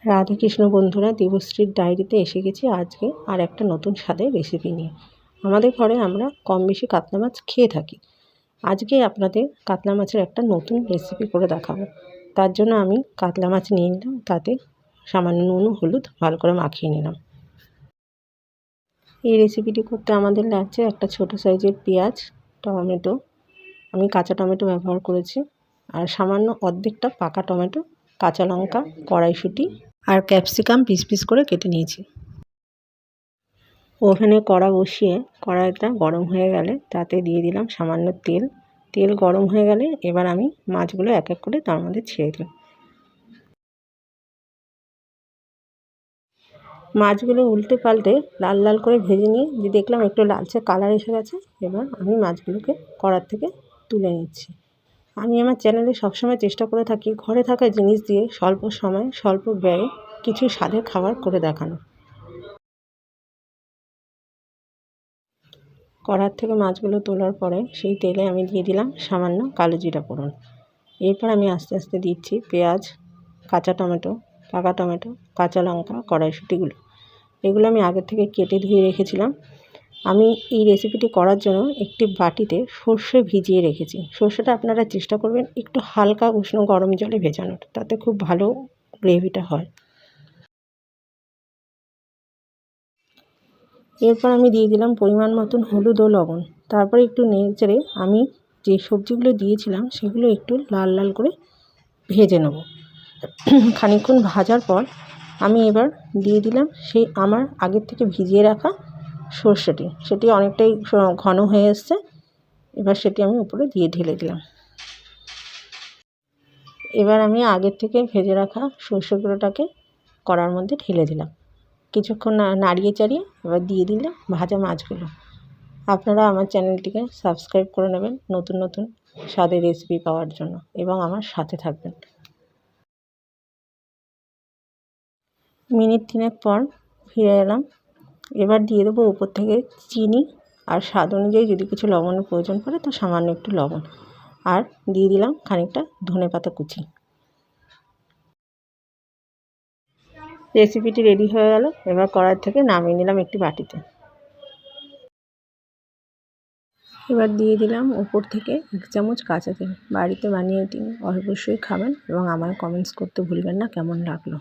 রাধে কৃষ্ণ বন্ধুরা, দেবশ্রীর ডায়েরিতে এসে গেছি আজকে আর একটা নতুন স্বাদের রেসিপি নিয়ে। আমাদের ঘরে আমরা কম বেশি কাতলা মাছ খেয়ে থাকি। আজকে আপনাদের কাতলা মাছের একটা নতুন রেসিপি করে দেখাবো। তার জন্য আমি কাতলা মাছ নিয়ে নিলাম, তাতে সামান্য নুন ও হলুদ ভালো করে মাখিয়ে নিলাম। এই রেসিপিটি করতে আমাদের লাগছে একটা ছোট সাইজের পেঁয়াজ, টমেটো, আমি কাঁচা টমেটো ব্যবহার করেছি, আর সামান্য অর্ধেকটা পাকা টমেটো, কাঁচা লঙ্কা, কড়াইশুঁটি আর ক্যাপসিকাম পিস পিস করে কেটে নিয়েছি। ওভেনে কড়া বসিয়ে কড়াইটা গরম হয়ে গেলে তাতে দিয়ে দিলাম সামান্য তেল। তেল গরম হয়ে গেলে এবার আমি মাছগুলো এক এক করে তার মধ্যে ছেড়ে দিলাম। মাছগুলো উল্টে পাল্টে লাল লাল করে ভেজে নিয়ে যে দেখলাম একটু লালচে কালার এসে গেছে, এবার আমি মাছগুলোকে কড়ার থেকে তুলে নিচ্ছি। আমি আমার চ্যানেলে সবসময় চেষ্টা করে থাকি ঘরে থাকা জিনিস দিয়ে স্বল্প সময়ে স্বল্প ব্যয়ে কিছু স্বাদের খাবার করে দেখানো। কড়ার থেকে মাছগুলো তোলার পরে সেই তেলে আমি দিয়ে দিলাম সামান্য কালো জিরা ফোড়ন। এরপর আমি আস্তে আস্তে দিচ্ছি পেঁয়াজ, কাঁচা টমেটো, পাকা টমেটো, কাঁচা লঙ্কা, কড়াইশুঁটিগুলো। এগুলো আমি আগে থেকে কেটে ধুয়ে রেখেছিলাম। আমি এই রেসিপিটি করার জন্য একটি বাটিতে সর্ষে ভিজিয়ে রেখেছি। সর্ষেটা আপনারা চেষ্টা করবেন একটু হালকা উষ্ণ গরম জলে ভেজানোর, তাতে খুব ভালো গ্রেভিটা হয়। এরপর আমি দিয়ে দিলাম পরিমাণ মতন হলুদ ও লবণ। তারপরে একটু নেড়েচেড়ে আমি যে সবজিগুলো দিয়েছিলাম সেগুলো একটু লাল লাল করে ভেজে নেব। খানিকক্ষণ ভাজার পর আমি এবার দিয়ে দিলাম সেই আমার আগের থেকে ভিজিয়ে রাখা সর্ষেটি। সেটি অনেকটাই ঘন হয়ে এসছে। এবার সেটি আমি উপরে দিয়ে ঢেলে দিলাম। এবার আমি আগের থেকে ভেজে রাখা সর্ষেগুলোটাকে কড়ার মধ্যে ঢেলে দিলাম। কিছুক্ষণ নাড়িয়ে চাড়িয়ে এবার দিয়ে দিলাম ভাজা মাছগুলো। আপনারা আমার চ্যানেলটিকে সাবস্ক্রাইব করে নেবেন নতুন নতুন স্বাদের রেসিপি পাওয়ার জন্য, এবং আমার সাথে থাকবেন। মিনিট 3 পর ফিরে এলাম। এবার দিয়ে দেবো উপর থেকে চিনি, আর স্বাদ অনুযায়ী যদি কিছু লবণের প্রয়োজন পড়ে তো সামান্য একটু লবণ, আর দিয়ে দিলাম খানিকটা ধনেপাতা কুচি। রেসিপিটি রেডি হয়ে গেল। এবার কড়াই থেকে নামিয়ে নিলাম একটি বাটিতে। এবার দিয়ে দিলাম উপর থেকে 1 চামচ কাঁচা তেল। বাড়িতে বানিয়ে এটি অবশ্যই খাবেন এবং আমায় কমেন্টস করতে ভুলবেন না কেমন লাগলো।